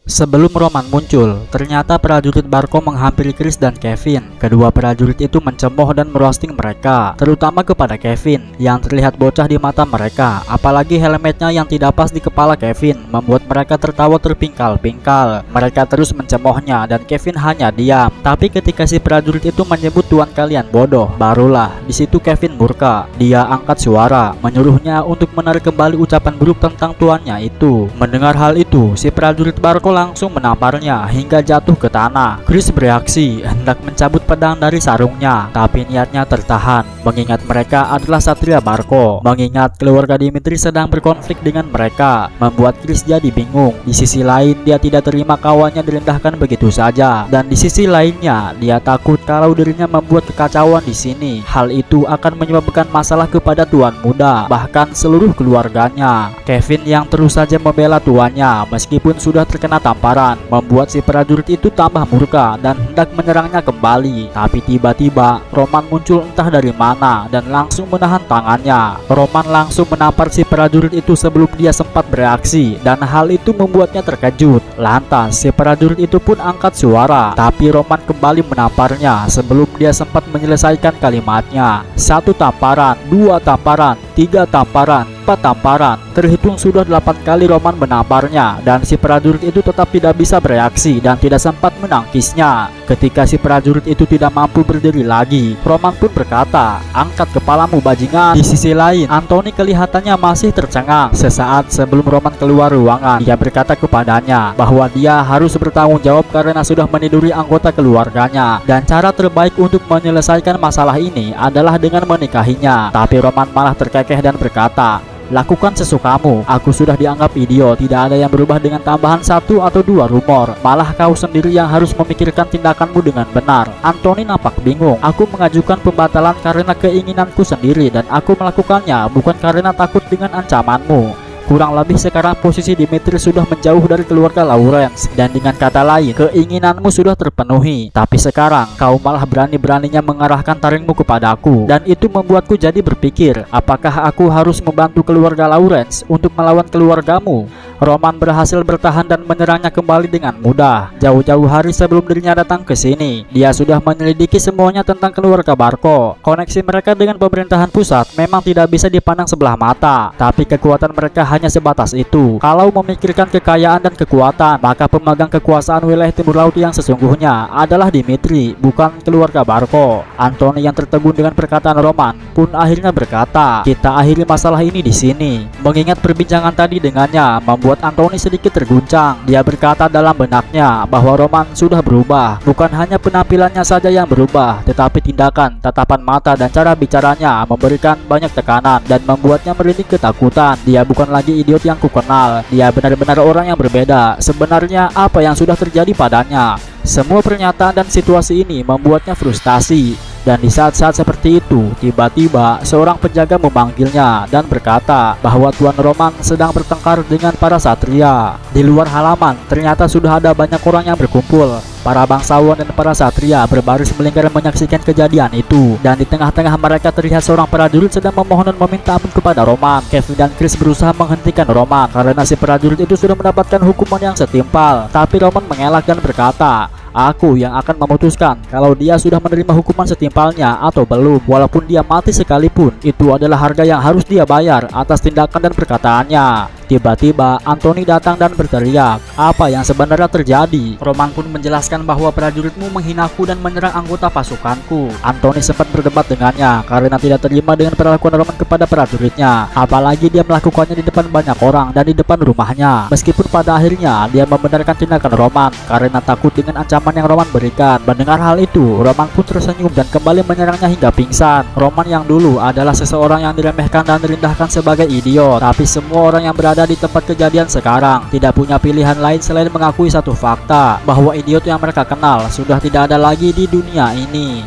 Sebelum Roman muncul, ternyata prajurit Barco menghampiri Chris dan Kevin. Kedua prajurit itu mencemooh dan merosting mereka, terutama kepada Kevin yang terlihat bocah di mata mereka. Apalagi helmetnya yang tidak pas di kepala Kevin membuat mereka tertawa terpingkal-pingkal. Mereka terus mencemoohnya dan Kevin hanya diam. Tapi ketika si prajurit itu menyebut tuan kalian bodoh, barulah di situ Kevin murka. Dia angkat suara, menyuruhnya untuk menarik kembali ucapan buruk tentang tuannya itu. Mendengar hal itu, si prajurit Barco langsung menamparnya hingga jatuh ke tanah. Chris bereaksi hendak mencabut pedang dari sarungnya, tapi niatnya tertahan mengingat mereka adalah Satria Barco. Mengingat keluarga Dimitri sedang berkonflik dengan mereka, membuat Chris jadi bingung. Di sisi lain, dia tidak terima kawannya direndahkan begitu saja, dan di sisi lainnya dia takut kalau dirinya membuat kekacauan di sini. Hal itu akan menyebabkan masalah kepada tuan muda, bahkan seluruh keluarganya. Kevin yang terus saja membela tuannya meskipun sudah terkena tamparan, membuat si prajurit itu tambah murka dan hendak menyerangnya kembali. Tapi tiba-tiba Roman muncul entah dari mana dan langsung menahan tangannya. Roman langsung menampar si prajurit itu sebelum dia sempat bereaksi, dan hal itu membuatnya terkejut. Lantas si prajurit itu pun angkat suara, tapi Roman kembali menamparnya sebelum dia sempat menyelesaikan kalimatnya. 1 tamparan, 2 tamparan, 3 tamparan, 4 tamparan. Terhitung sudah 8 kali Roman menamparnya, dan si prajurit itu tetap tidak bisa bereaksi dan tidak sempat menangkisnya. Ketika si prajurit itu tidak mampu berdiri lagi, Roman pun berkata, "Angkat kepalamu bajingan." Di sisi lain, Anthony kelihatannya masih tercengang. Sesaat sebelum Roman keluar ruangan, dia berkata kepadanya bahwa dia harus bertanggung jawab karena sudah meniduri anggota keluarganya, dan cara terbaik untuk menyelesaikan masalah ini adalah dengan menikahinya. Tapi Roman malah terkekeh dan berkata, "Lakukan sesukamu, aku sudah dianggap idiot, tidak ada yang berubah dengan tambahan 1 atau 2 rumor. Malah kau sendiri yang harus memikirkan tindakanmu dengan benar." Anthony nampak bingung. "Aku mengajukan pembatalan karena keinginanku sendiri dan aku melakukannya bukan karena takut dengan ancamanmu. Kurang lebih sekarang posisi Dimitri sudah menjauh dari keluarga Lawrence, dan dengan kata lain, keinginanmu sudah terpenuhi. Tapi sekarang kau malah berani-beraninya mengarahkan taringmu kepadaku, dan itu membuatku jadi berpikir, apakah aku harus membantu keluarga Lawrence untuk melawan keluargamu?" Roman berhasil bertahan dan menyerangnya kembali dengan mudah. Jauh-jauh hari sebelum dirinya datang ke sini, dia sudah menyelidiki semuanya tentang keluarga Barco. Koneksi mereka dengan pemerintahan pusat memang tidak bisa dipandang sebelah mata, tapi kekuatan mereka hanya sebatas itu. Kalau memikirkan kekayaan dan kekuatan, maka pemegang kekuasaan wilayah timur laut yang sesungguhnya adalah Dimitri, bukan keluarga Barco. Anthony yang tertegun dengan perkataan Roman pun akhirnya berkata, "Kita akhiri masalah ini di sini." Mengingat perbincangan tadi dengannya membuat Anthony sedikit terguncang. Dia berkata dalam benaknya bahwa Roman sudah berubah. Bukan hanya penampilannya saja yang berubah, tetapi tindakan, tatapan mata, dan cara bicaranya memberikan banyak tekanan dan membuatnya merinding ketakutan. Dia bukan lagi idiot yang kukenal, dia benar-benar orang yang berbeda. Sebenarnya apa yang sudah terjadi padanya? Semua pernyataan dan situasi ini membuatnya frustasi. Dan di saat-saat seperti itu, tiba-tiba seorang penjaga memanggilnya dan berkata bahwa Tuan Roman sedang bertengkar dengan para satria. Di luar halaman, ternyata sudah ada banyak orang yang berkumpul. Para bangsawan dan para satria berbaris melingkar menyaksikan kejadian itu, dan di tengah-tengah mereka terlihat seorang prajurit sedang memohon dan meminta ampun kepada Roman. Kevin dan Chris berusaha menghentikan Roman karena si prajurit itu sudah mendapatkan hukuman yang setimpal. Tapi Roman mengelak dan berkata, "Aku yang akan memutuskan kalau dia sudah menerima hukuman setimpalnya atau belum. Walaupun dia mati sekalipun, itu adalah harga yang harus dia bayar atas tindakan dan perkataannya." Tiba-tiba Anthony datang dan berteriak, "Apa yang sebenarnya terjadi?" Roman pun menjelaskan bahwa prajuritmu menghinaku dan menyerang anggota pasukanku. Anthony sempat berdebat dengannya karena tidak terima dengan perlakuan Roman kepada prajuritnya, apalagi dia melakukannya di depan banyak orang dan di depan rumahnya. Meskipun pada akhirnya dia membenarkan tindakan Roman karena takut dengan ancaman yang Roman berikan. Mendengar hal itu, Roman pun tersenyum dan kembali menyerangnya hingga pingsan. Roman yang dulu adalah seseorang yang diremehkan dan direndahkan sebagai idiot, tapi semua orang yang berada di tempat kejadian sekarang tidak punya pilihan lain selain mengakui satu fakta, bahwa idiot yang mereka kenal sudah tidak ada lagi di dunia ini.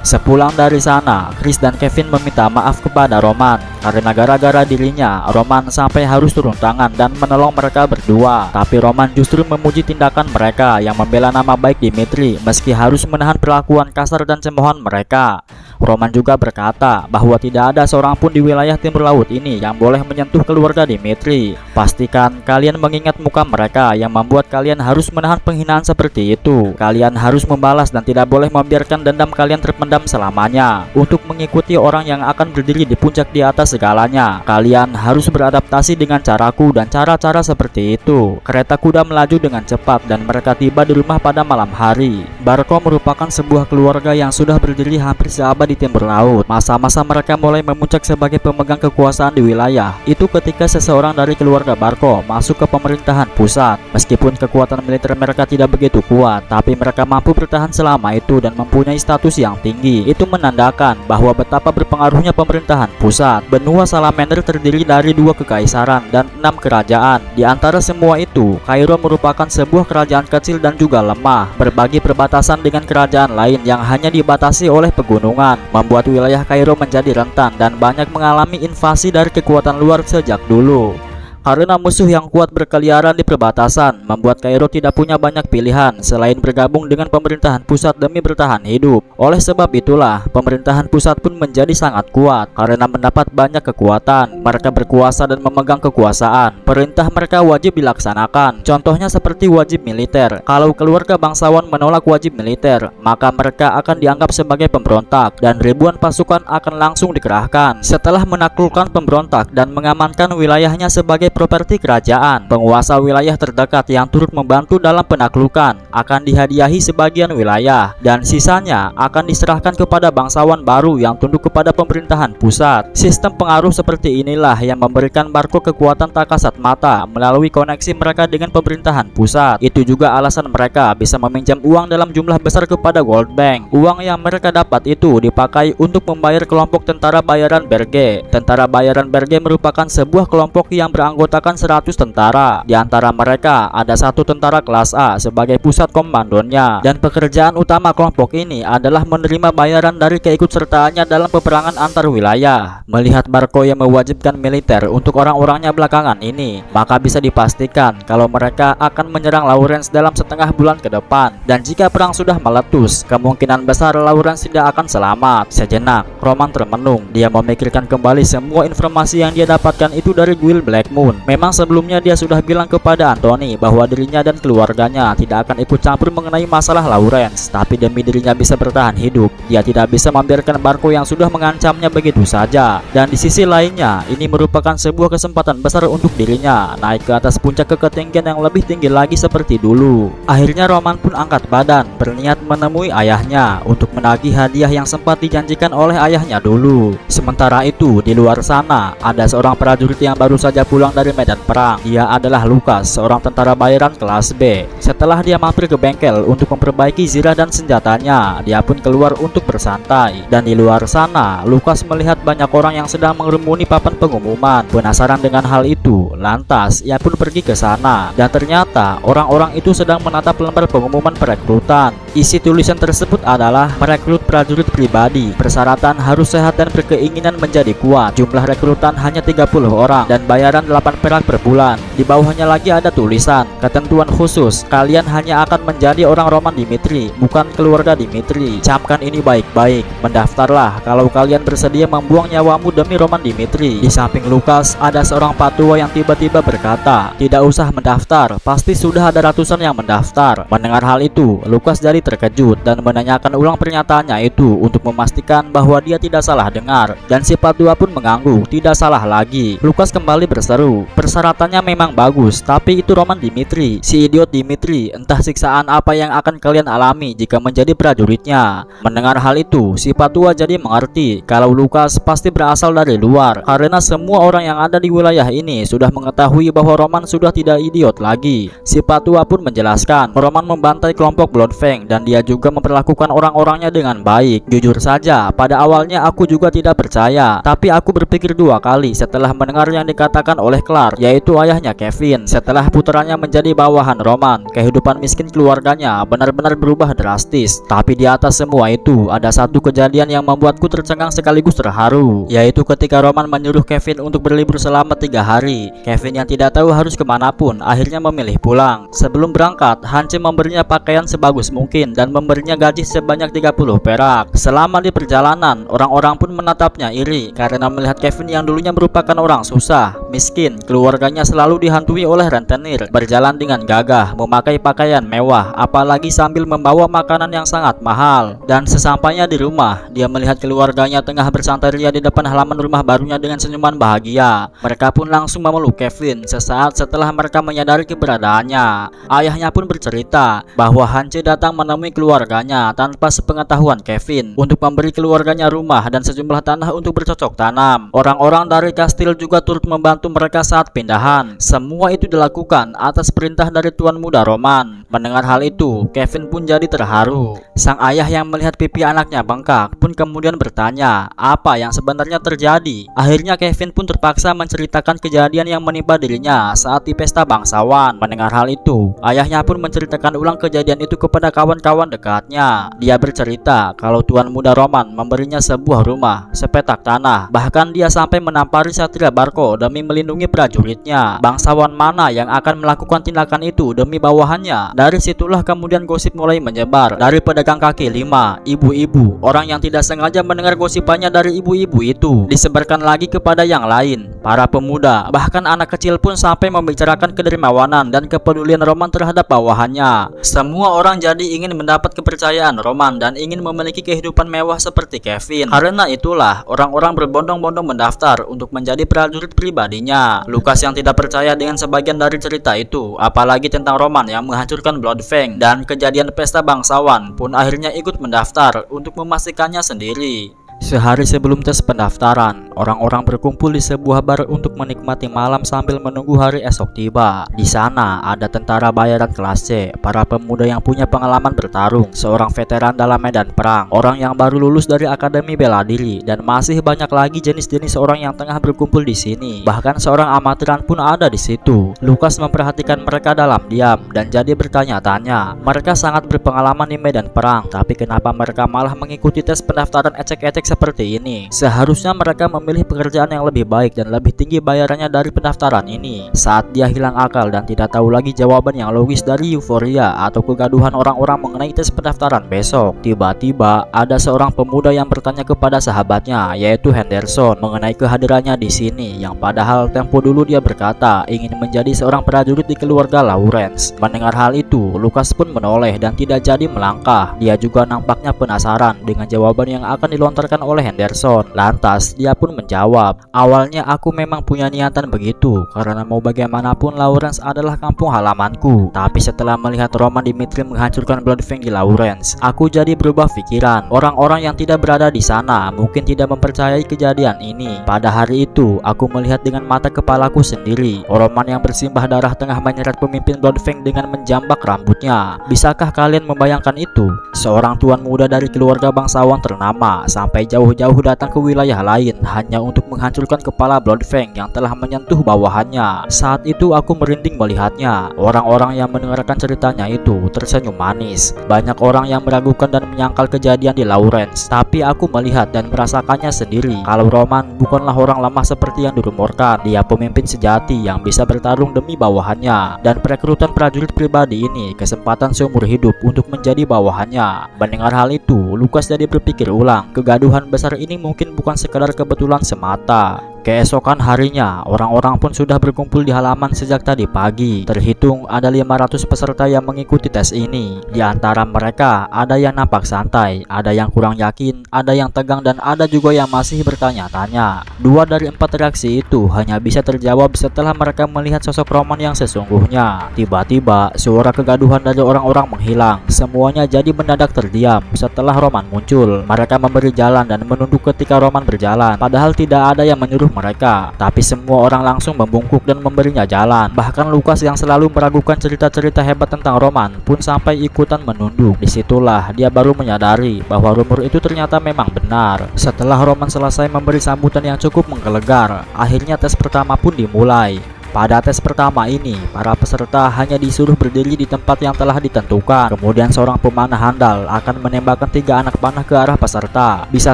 Sepulang dari sana, Chris dan Kevin meminta maaf kepada Roman karena gara-gara dirinya Roman sampai harus turun tangan dan menolong mereka berdua. Tapi Roman justru memuji tindakan mereka yang membela nama baik Dimitri meski harus menahan perlakuan kasar dan cemoohan mereka. Roman juga berkata bahwa tidak ada seorang pun di wilayah timur laut ini yang boleh menyentuh keluarga Dimitri. Pastikan kalian mengingat muka mereka yang membuat kalian harus menahan penghinaan seperti itu. Kalian harus membalas dan tidak boleh membiarkan dendam kalian terpendam selamanya. Untuk mengikuti orang yang akan berdiri di puncak di atas segalanya, kalian harus beradaptasi dengan caraku dan cara-cara seperti itu. Kereta kuda melaju dengan cepat dan mereka tiba di rumah pada malam hari. Barco merupakan sebuah keluarga yang sudah berdiri hampir seabad di timur laut. Masa-masa mereka mulai memuncak sebagai pemegang kekuasaan di wilayah itu ketika seseorang dari keluarga Barco masuk ke pemerintahan pusat. Meskipun kekuatan militer mereka tidak begitu kuat, tapi mereka mampu bertahan selama itu dan mempunyai status yang tinggi. Itu menandakan bahwa betapa berpengaruhnya pemerintahan pusat. Benua Salamander terdiri dari 2 kekaisaran dan 6 kerajaan. Di antara semua itu, Kairo merupakan sebuah kerajaan kecil dan juga lemah, berbagi perbatasan dengan kerajaan lain yang hanya dibatasi oleh pegunungan, membuat wilayah Kairo menjadi rentan dan banyak mengalami invasi dari kekuatan luar sejak dulu. Karena musuh yang kuat berkeliaran di perbatasan, membuat Kairo tidak punya banyak pilihan selain bergabung dengan pemerintahan pusat demi bertahan hidup. Oleh sebab itulah, pemerintahan pusat pun menjadi sangat kuat karena mendapat banyak kekuatan. Mereka berkuasa dan memegang kekuasaan. Perintah mereka wajib dilaksanakan. Contohnya seperti wajib militer. Kalau keluarga bangsawan menolak wajib militer, maka mereka akan dianggap sebagai pemberontak dan ribuan pasukan akan langsung dikerahkan. Setelah menaklukkan pemberontak dan mengamankan wilayahnya sebagai properti kerajaan, penguasa wilayah terdekat yang turut membantu dalam penaklukan akan dihadiahi sebagian wilayah dan sisanya akan diserahkan kepada bangsawan baru yang tunduk kepada pemerintahan pusat. Sistem pengaruh seperti inilah yang memberikan Barco kekuatan tak kasat mata melalui koneksi mereka dengan pemerintahan pusat. Itu juga alasan mereka bisa meminjam uang dalam jumlah besar kepada Gold Bank. Uang yang mereka dapat itu dipakai untuk membayar kelompok tentara bayaran Berge. Tentara bayaran Berge merupakan sebuah kelompok yang beranggotakan 100 tentara. Di antara mereka ada 1 tentara kelas A sebagai pusat komandonya, dan pekerjaan utama kelompok ini adalah menerima bayaran dari keikutsertaannya dalam peperangan antar wilayah. Melihat Barco yang mewajibkan militer untuk orang-orangnya belakangan ini, maka bisa dipastikan kalau mereka akan menyerang Lawrence dalam setengah bulan ke depan. Dan jika perang sudah meletus, kemungkinan besar Lawrence tidak akan selamat. Sejenak, Roman termenung. Dia memikirkan kembali semua informasi yang dia dapatkan itu dari Guild Black Moon. Memang sebelumnya dia sudah bilang kepada Anthony bahwa dirinya dan keluarganya tidak akan ikut campur mengenai masalah Lawrence, tapi demi dirinya bisa bertahan hidup, dia tidak bisa membiarkan Barco yang sudah mengancamnya begitu saja. Dan di sisi lainnya, ini merupakan sebuah kesempatan besar untuk dirinya naik ke atas puncak ke ketinggian yang lebih tinggi lagi seperti dulu. Akhirnya Roman pun angkat badan, berniat menemui ayahnya untuk menagih hadiah yang sempat dijanjikan oleh ayahnya dulu. Sementara itu, di luar sana ada seorang prajurit yang baru saja pulang dari medan perang. Dia adalah Lucas, seorang tentara bayaran kelas B. Setelah dia mampir ke bengkel untuk memperbaiki zirah dan senjatanya, dia pun keluar untuk bersantai. Dan di luar sana, Lucas melihat banyak orang yang sedang mengerumuni papan pengumuman. Penasaran dengan hal itu, lantas ia pun pergi ke sana. Dan ternyata orang-orang itu sedang menatap lembar pengumuman perekrutan. Isi tulisan tersebut adalah merekrut prajurit pribadi. Persyaratan harus sehat dan berkeinginan menjadi kuat. Jumlah rekrutan hanya 30 orang dan bayaran 8 perak per bulan. Di bawahnya lagi ada tulisan ketentuan khusus, kalian hanya akan menjadi orang Roman Dimitri, bukan keluarga Dimitri. Camkan ini baik-baik. Mendaftarlah kalau kalian bersedia membuang nyawamu demi Roman Dimitri. Di samping Lucas ada seorang patua yang tiba-tiba berkata, tidak usah mendaftar, pasti sudah ada ratusan yang mendaftar. Mendengar hal itu, Lucas jadi terkejut dan menanyakan ulang pernyataannya itu untuk memastikan bahwa dia tidak salah dengar. Dan si patua pun mengangguk, tidak salah lagi. Lucas kembali berseru, persyaratannya memang bagus, tapi itu Roman Dimitri, si idiot Dimitri. Entah siksaan apa yang akan kalian alami jika menjadi prajuritnya. Mendengar hal itu, si patua jadi mengerti kalau Lucas pasti berasal dari luar, karena semua orang yang ada di wilayah ini sudah mengetahui bahwa Roman sudah tidak idiot lagi. Si patua pun menjelaskan, Roman membantai kelompok Bloodfang dan dia juga memperlakukan orang-orangnya dengan baik. Jujur saja, pada awalnya aku juga tidak percaya, tapi aku berpikir 2 kali setelah mendengar yang dikatakan oleh Clark, yaitu ayahnya Kevin. Setelah putranya menjadi bawahan Roman, kehidupan miskin keluarganya benar-benar berubah drastis. Tapi di atas semua itu, ada satu kejadian yang membuatku tercengang sekaligus terharu, yaitu ketika Roman menyuruh Kevin untuk berlibur selama 3 hari. Kevin yang tidak tahu harus kemanapun akhirnya memilih pulang. Sebelum berangkat, Hanche memberinya pakaian sebagus mungkin dan memberinya gaji sebanyak 30 perak. Selama di perjalanan, orang-orang pun menatapnya iri karena melihat Kevin yang dulunya merupakan orang susah, miskin, keluarganya selalu dihantui oleh rentenir, berjalan dengan gagah, memakai pakaian mewah, apalagi sambil membawa makanan yang sangat mahal. Dan sesampainya di rumah, dia melihat keluarganya tengah bersantai ria di depan halaman rumah barunya dengan senyuman bahagia. Mereka pun langsung memeluk Kevin sesaat setelah mereka menyadari keberadaannya. Ayahnya pun bercerita bahwa Hanche datang menemui keluarganya tanpa sepengetahuan Kevin untuk memberi keluarganya rumah dan sejumlah tanah untuk bercocok tanam. Orang-orang dari kastil juga turut membantu mereka saat pindahan. Semua itu dilakukan atas perintah dari Tuan Muda Roman. Mendengar hal itu, Kevin pun jadi terharu. Sang ayah yang melihat pipi anaknya bengkak pun kemudian bertanya apa yang sebenarnya terjadi. Akhirnya Kevin pun terpaksa menceritakan kejadian yang menimpa dirinya saat di pesta bangsawan. Mendengar hal itu, ayahnya pun menceritakan ulang kejadian itu kepada kawan-kawan dekatnya. Dia bercerita kalau Tuan Muda Roman memberinya sebuah rumah, sepetak tanah, bahkan dia sampai menampari Satria Barco demi melindungi prajuritnya. Bangsawan mana yang akan melakukan tindakan itu demi bawahannya? Dari situlah kemudian gosip mulai menyebar. Dari pedagang kaki lima, ibu-ibu, orang yang tidak sengaja mendengar gosipannya dari ibu-ibu itu disebarkan lagi kepada yang lain, para pemuda, bahkan anak kecil pun sampai membicarakan kedermawanan dan kepedulian Roman terhadap bawahannya. Semua orang jadi ingin mendapat kepercayaan Roman dan ingin memiliki kehidupan mewah seperti Kevin. Karena itulah orang-orang berbondong-bondong mendaftar untuk menjadi prajurit pribadinya. Lucas yang tidak percaya dengan sebagian dari cerita itu, apalagi tentang Roman yang menghancurkan Bloodfang dan kejadian pesta bangsawan, pun akhirnya ikut mendaftar untuk memastikannya sendiri. Sehari sebelum tes pendaftaran, orang-orang berkumpul di sebuah bar untuk menikmati malam sambil menunggu hari esok tiba. Di sana ada tentara bayaran kelas C, para pemuda yang punya pengalaman bertarung, seorang veteran dalam medan perang, orang yang baru lulus dari akademi bela diri, dan masih banyak lagi jenis-jenis orang yang tengah berkumpul di sini. Bahkan seorang amatiran pun ada di situ. Lucas memperhatikan mereka dalam diam dan jadi bertanya-tanya. Mereka sangat berpengalaman di medan perang, tapi kenapa mereka malah mengikuti tes pendaftaran ecek-ecek seperti ini? Seharusnya mereka memilih pekerjaan yang lebih baik dan lebih tinggi bayarannya dari pendaftaran ini. Saat dia hilang akal dan tidak tahu lagi jawaban yang logis dari euforia atau kegaduhan orang-orang mengenai tes pendaftaran besok, tiba-tiba ada seorang pemuda yang bertanya kepada sahabatnya, yaitu Henderson, mengenai kehadirannya di sini, yang padahal tempo dulu dia berkata ingin menjadi seorang prajurit di keluarga Lawrence. Mendengar hal itu, Lucas pun menoleh dan tidak jadi melangkah. Dia juga nampaknya penasaran dengan jawaban yang akan dilontarkan oleh Henderson. Lantas dia pun menjawab, awalnya aku memang punya niatan begitu karena mau bagaimanapun Lawrence adalah kampung halamanku. Tapi setelah melihat Roman Dimitri menghancurkan Bloodfang di Lawrence, aku jadi berubah pikiran. Orang-orang yang tidak berada di sana mungkin tidak mempercayai kejadian ini. Pada hari itu aku melihat dengan mata kepalaku sendiri Roman yang bersimbah darah tengah menyeret pemimpin Bloodfang dengan menjambak rambutnya. Bisakah kalian membayangkan itu? Seorang tuan muda dari keluarga bangsawan ternama sampai jauh-jauh datang ke wilayah lain hanya untuk menghancurkan kepala Bloodfang yang telah menyentuh bawahannya. Saat itu aku merinding melihatnya. Orang-orang yang mendengarkan ceritanya itu tersenyum manis. Banyak orang yang meragukan dan menyangkal kejadian di Lawrence, tapi aku melihat dan merasakannya sendiri kalau Roman bukanlah orang lemah seperti yang dirumorkan. Dia pemimpin sejati yang bisa bertarung demi bawahannya, dan perekrutan prajurit pribadi ini kesempatan seumur hidup untuk menjadi bawahannya. Mendengar hal itu, Lucas jadi berpikir ulang. Kegaduhan besar ini mungkin bukan sekedar kebetulan semata. Keesokan harinya, orang-orang pun sudah berkumpul di halaman sejak tadi pagi. Terhitung ada 500 peserta yang mengikuti tes ini. Di antara mereka, ada yang nampak santai, ada yang kurang yakin, ada yang tegang, dan ada juga yang masih bertanya-tanya. 2 dari 4 reaksi itu hanya bisa terjawab setelah mereka melihat sosok Roman yang sesungguhnya. Tiba-tiba, suara kegaduhan dari orang-orang menghilang. Semuanya jadi mendadak terdiam setelah Roman muncul. Mereka memberi jalan dan menunduk ketika Roman berjalan, padahal tidak ada yang menyuruh mereka, tapi semua orang langsung membungkuk dan memberinya jalan. Bahkan Lucas yang selalu meragukan cerita-cerita hebat tentang Roman pun sampai ikutan menunduk. Disitulah dia baru menyadari bahwa rumor itu ternyata memang benar. Setelah Roman selesai memberi sambutan yang cukup menggelegar, akhirnya tes pertama pun dimulai. Pada tes pertama ini, para peserta hanya disuruh berdiri di tempat yang telah ditentukan. Kemudian seorang pemanah handal akan menembakkan 3 anak panah ke arah peserta. Bisa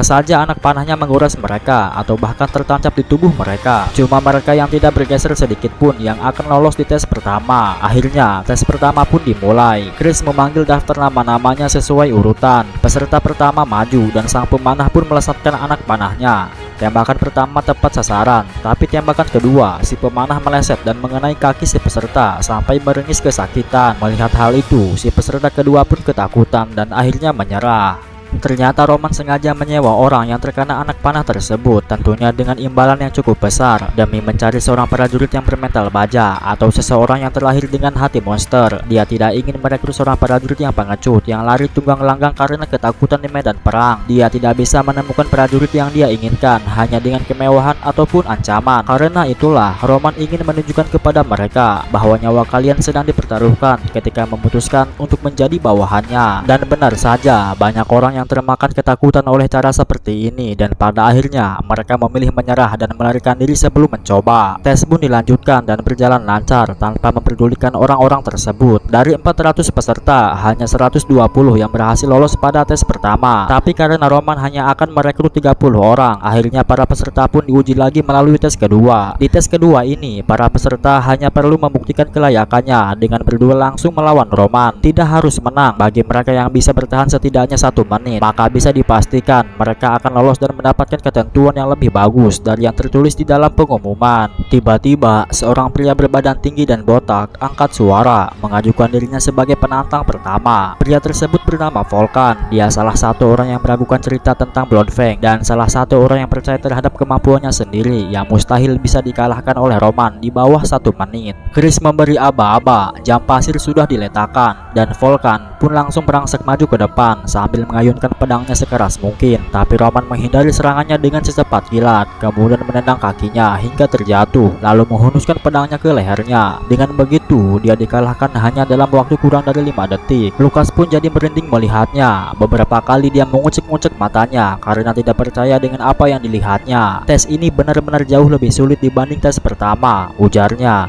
saja anak panahnya menguras mereka atau bahkan tertancap di tubuh mereka. Cuma mereka yang tidak bergeser sedikit pun yang akan lolos di tes pertama. Akhirnya, tes pertama pun dimulai. Chris memanggil daftar nama-namanya sesuai urutan. Peserta pertama maju dan sang pemanah pun melesatkan anak panahnya. Tembakan pertama tepat sasaran, tapi tembakan kedua si pemanah meleset dan mengenai kaki si peserta sampai merengis kesakitan. Melihat hal itu, si peserta kedua pun ketakutan dan akhirnya menyerah. Ternyata Roman sengaja menyewa orang yang terkena anak panah tersebut, tentunya dengan imbalan yang cukup besar, demi mencari seorang prajurit yang bermental baja atau seseorang yang terlahir dengan hati monster. Dia tidak ingin merekrut seorang prajurit yang pengecut, yang lari tunggang langgang karena ketakutan di medan perang. Dia tidak bisa menemukan prajurit yang dia inginkan hanya dengan kemewahan ataupun ancaman. Karena itulah Roman ingin menunjukkan kepada mereka bahwa nyawa kalian sedang dipertaruhkan ketika memutuskan untuk menjadi bawahannya. Dan benar saja, banyak orang yang termakan ketakutan oleh cara seperti ini, dan pada akhirnya mereka memilih menyerah dan melarikan diri sebelum mencoba. Tes pun dilanjutkan dan berjalan lancar tanpa memperdulikan orang-orang tersebut. Dari 400 peserta, hanya 120 yang berhasil lolos pada tes pertama. Tapi karena Roman hanya akan merekrut 30 orang, akhirnya para peserta pun diuji lagi melalui tes kedua. Di tes kedua ini, para peserta hanya perlu membuktikan kelayakannya dengan berduel langsung melawan Roman. Tidak harus menang, bagi mereka yang bisa bertahan setidaknya 1 menit, maka bisa dipastikan mereka akan lolos dan mendapatkan ketentuan yang lebih bagus dari yang tertulis di dalam pengumuman. Tiba-tiba, seorang pria berbadan tinggi dan botak angkat suara mengajukan dirinya sebagai penantang pertama. Pria tersebut bernama Volkan. Dia salah satu orang yang meragukan cerita tentang Bloodfang dan salah satu orang yang percaya terhadap kemampuannya sendiri yang mustahil bisa dikalahkan oleh Roman di bawah 1 menit. Chris memberi aba-aba, jam pasir sudah diletakkan, dan Volkan pun langsung merangsek maju ke depan sambil mengayunkan pedangnya sekeras mungkin. Tapi Roman menghindari serangannya dengan secepat kilat, kemudian menendang kakinya hingga terjatuh, lalu menghunuskan pedangnya ke lehernya. Dengan begitu, dia dikalahkan hanya dalam waktu kurang dari 5 detik. Lucas pun jadi merinding melihatnya. Beberapa kali dia mengucek-ngucek matanya karena tidak percaya dengan apa yang dilihatnya. Tes ini benar-benar jauh lebih sulit dibanding tes pertama, ujarnya.